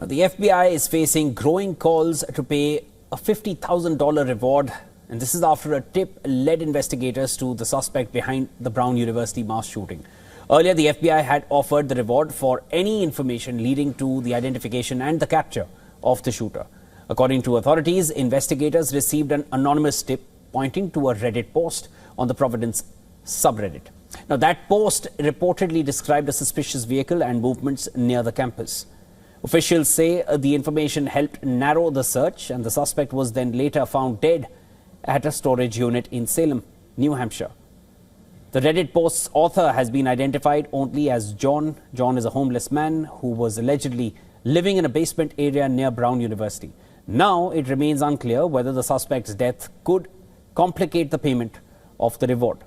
The FBI is facing growing calls to pay a $50,000 reward, and this is after a tip led investigators to the suspect behind the Brown University mass shooting. Earlier, the FBI had offered the reward for any information leading to the identification and the capture of the shooter. According to authorities, investigators received an anonymous tip pointing to a Reddit post on the Providence subreddit. Now, that post reportedly described a suspicious vehicle and movements near the campus. Officials say the information helped narrow the search, and the suspect was then later found dead at a storage unit in Salem, New Hampshire. The Reddit post's author has been identified only as John. John is a homeless man who was allegedly living in a basement area near Brown University. Now it remains unclear whether the suspect's death could complicate the payment of the reward.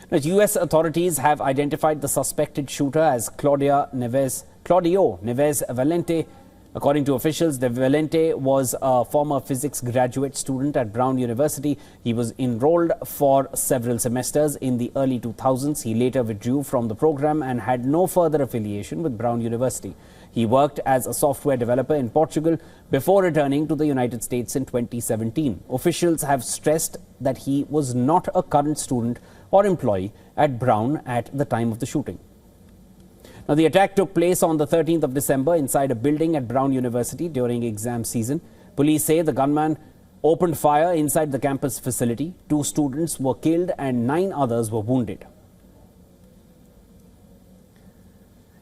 Now, U.S. authorities have identified the suspected shooter as Claudio Neves Valente. According to officials, the Valente was a former physics graduate student at Brown University. He was enrolled for several semesters in the early 2000s. He later withdrew from the program and had no further affiliation with Brown University. He worked as a software developer in Portugal before returning to the United States in 2017. Officials have stressed that he was not a current student or employee at Brown at the time of the shooting. Now, the attack took place on the 13th of December inside a building at Brown University during exam season. Police say the gunman opened fire inside the campus facility. 2 students were killed and 9 others were wounded.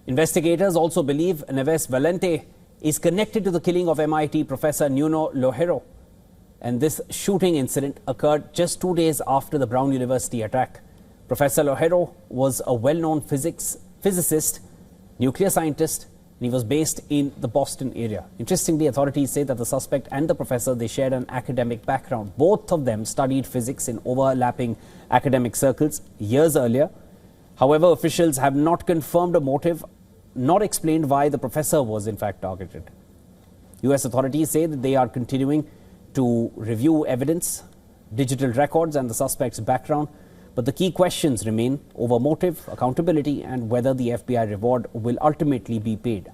Investigators also believe Neves Valente is connected to the killing of M.I.T. professor Nuno Lohero. And this shooting incident occurred just 2 days after the Brown University attack. Professor Lohero was a well-known physicist, nuclear scientist, and he was based in the Boston area. Interestingly, authorities say that the suspect and the professor, they shared an academic background. Both of them studied physics in overlapping academic circles years earlier. However, officials have not confirmed a motive, nor explained why the professor was in fact targeted. U.S. authorities say that they are continuing to review evidence, digital records, and the suspect's background. But the key questions remain over motive, accountability, and whether the FBI reward will ultimately be paid.